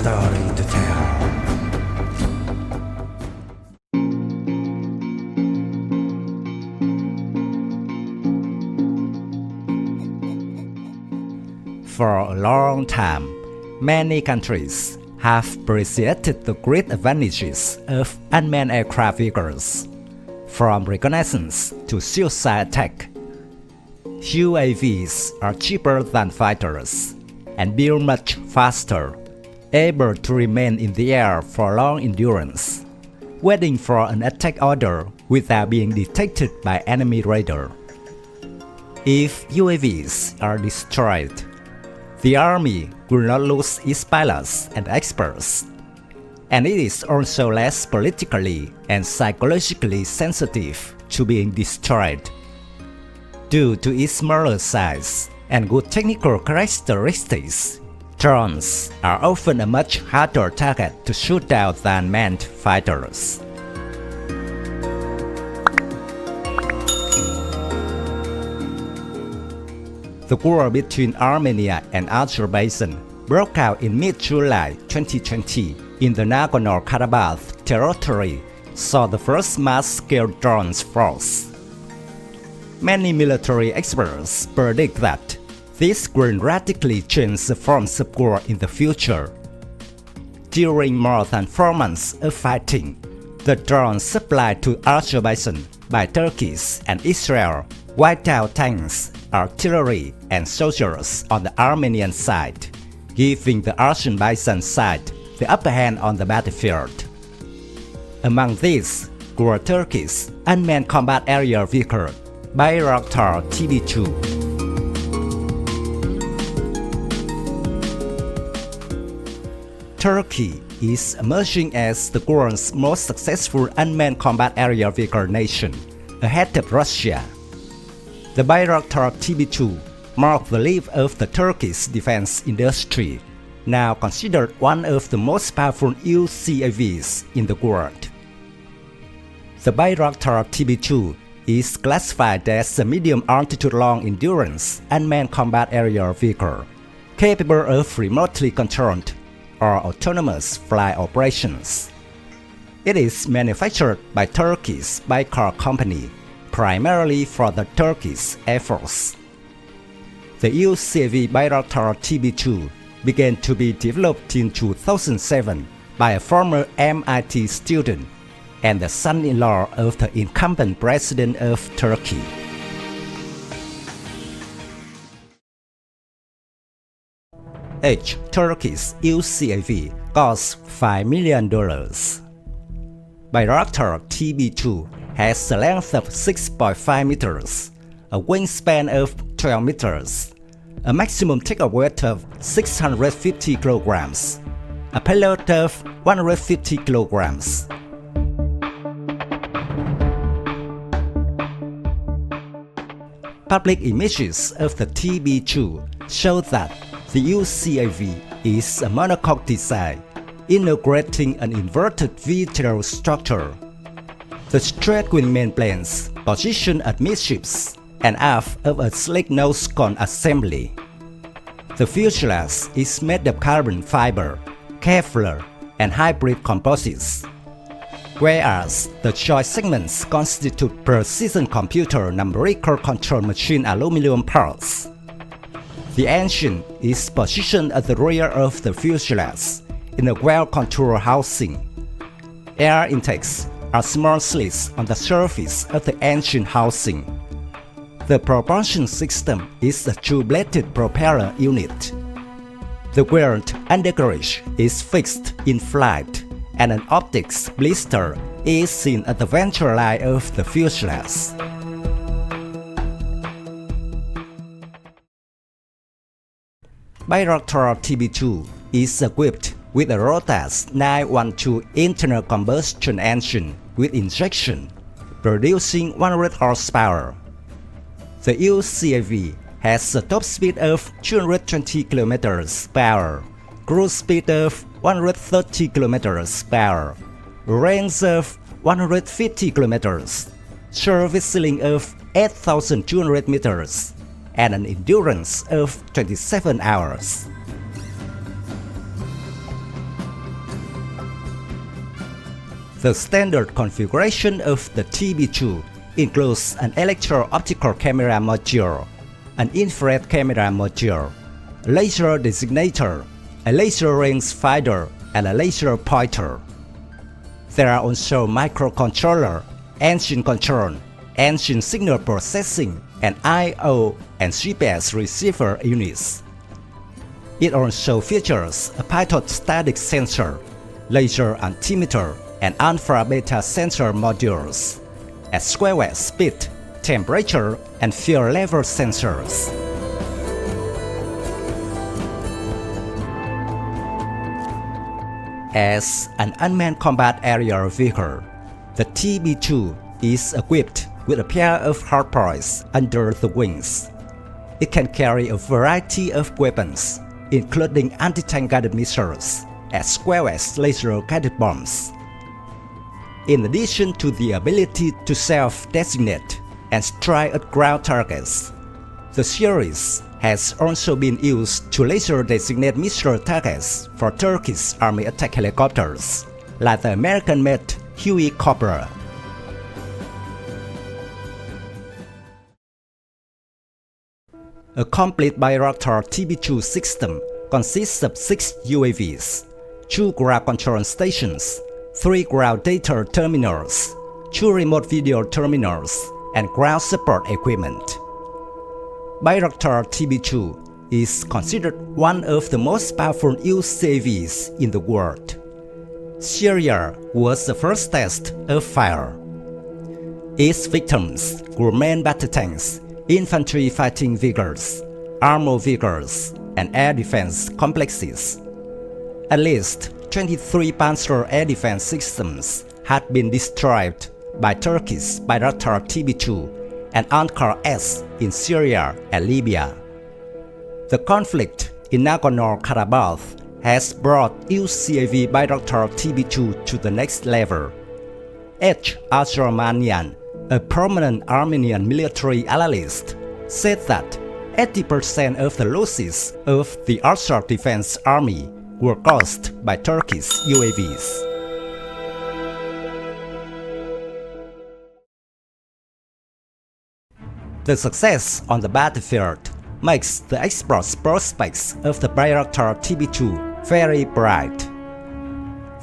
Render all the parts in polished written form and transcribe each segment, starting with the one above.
story to tell. For a long time, many countries have appreciated the great advantages of unmanned aircraft vehicles, from reconnaissance to suicide attack. UAVs are cheaper than fighters and build much faster, able to remain in the air for long endurance, waiting for an attack order without being detected by enemy radar. If UAVs are destroyed, the army will not lose its pilots and experts, and it is also less politically and psychologically sensitive to being destroyed. Due to its smaller size and good technical characteristics, drones are often a much harder target to shoot down than manned fighters. The war between Armenia and Azerbaijan broke out in mid-July 2020 in the Nagorno-Karabakh territory, saw the first mass-scale drones force. Many military experts predict that this will radically change the forms of war in the future. During more than 4 months of fighting, the drones supplied to Azerbaijan by Turkey and Israel wiped out tanks, artillery, and soldiers on the Armenian side, giving the Azerbaijan side the upper hand on the battlefield. Among these were Turkey's unmanned combat aerial vehicle Bayraktar TB2. Turkey is emerging as the world's most successful unmanned combat aerial vehicle nation, ahead of Russia. The Bayraktar TB2 marked the leap of the Turkish defense industry, now considered one of the most powerful UCAVs in the world. The Bayraktar TB2 is classified as a medium-altitude long-endurance unmanned combat aerial vehicle, capable of remotely controlled or autonomous flight operations. It is manufactured by Turkey's Baykar company, primarily for the Turkish Air Force. The UCAV Bayraktar TB2 began to be developed in 2007 by a former MIT student and the son-in-law of the incumbent president of Turkey. Each Turkish UCAV costs $5 million. Bayraktar TB2 has a length of 6.5 meters, a wingspan of 12 meters, a maximum takeoff weight of 650 kilograms, a payload of 150 kilograms. Public images of the TB2 show that the UCAV is a monocoque design, integrating an inverted V-tail structure. The straight-wing main planes positioned at midships and aft of a slick nose cone assembly. The fuselage is made of carbon fiber, Kevlar, and hybrid composites, whereas the joint segments constitute precision computer numerical control machine aluminum parts. The engine is positioned at the rear of the fuselage in a well-controlled housing. Air intakes are small slits on the surface of the engine housing. The propulsion system is a two-bladed propeller unit. The wheeled undercarriage is fixed in flight, and an optics blister is seen at the ventral line of the fuselage. Bayraktar TB2 is equipped with a Rotas 912 internal combustion engine with injection, producing 100 horsepower. The UCAV has a top speed of 220 km per hour, cruise speed of 130 km per hour, range of 150 km, service ceiling of 8,200 meters, and an endurance of 27 hours. The standard configuration of the TB2 includes an electro-optical camera module, an infrared camera module, a laser designator, a laser range finder, and a laser pointer. There are also microcontroller, engine control, engine signal processing, and I/O and GPS receiver units. It also features a pitot static sensor, laser altimeter, and alpha-beta sensor modules, as well as speed, temperature, and fuel level sensors. As an unmanned combat aerial vehicle, the TB2 is equipped with a pair of hardpoints under the wings. It can carry a variety of weapons, including anti-tank guided missiles, as well as laser-guided bombs. In addition to the ability to self-designate and strike at ground targets, the series has also been used to laser-designate missile targets for Turkish Army attack helicopters, like the American-made Huey Cobra. A complete Bayraktar TB2 system consists of 6 UAVs, 2 ground control stations, 3 ground data terminals, 2 remote video terminals, and ground support equipment. Bayraktar TB2 is considered one of the most powerful UCAVs in the world. Syria was the first test of fire. Its victims were main battle tanks, infantry fighting vehicles, armored vehicles, and air defense complexes. At least 23 Panzer air defense systems had been destroyed by Turkish Bayraktar TB2 and Ankara-S in Syria and Libya. The conflict in Nagorno-Karabakh has brought UCAV Bayraktar TB2 to the next level. H. Azermanian, a prominent Armenian military analyst, said that 80% of the losses of the Azerbaijani Defense Army were caused by Turkish UAVs. The success on the battlefield makes the export prospects of the Bayraktar TB2 very bright.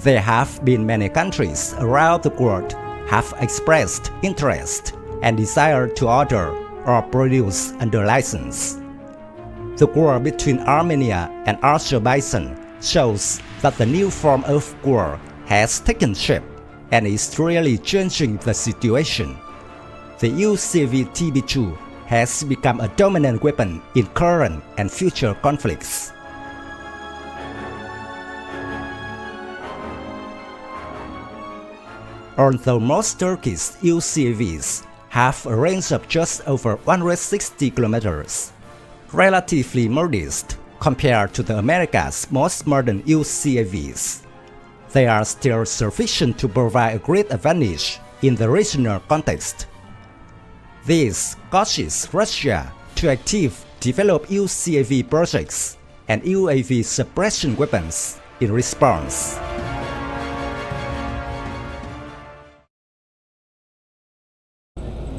There have been many countries around the world have expressed interest and desire to order or produce under license. The war between Armenia and Azerbaijan shows that the new form of war has taken shape and is really changing the situation. The UCAV TB2 has become a dominant weapon in current and future conflicts. Although most Turkish UCAVs have a range of just over 160 kilometers, relatively modest compared to the America's most modern UCAVs, they are still sufficient to provide a great advantage in the regional context. This causes Russia to actively develop UCAV projects and UAV suppression weapons in response.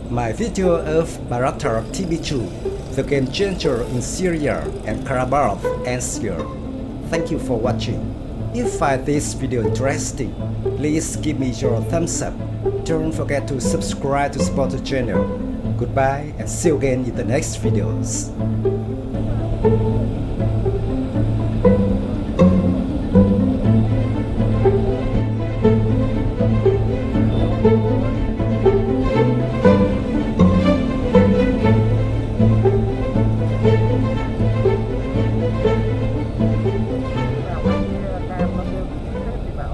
My video of Bayraktar TB2, the game changer in Syria and Karabakh, ends here. Thank you for watching. If you find this video interesting, please give me your thumbs up. Don't forget to subscribe to support the channel. Goodbye and see you again in the next videos.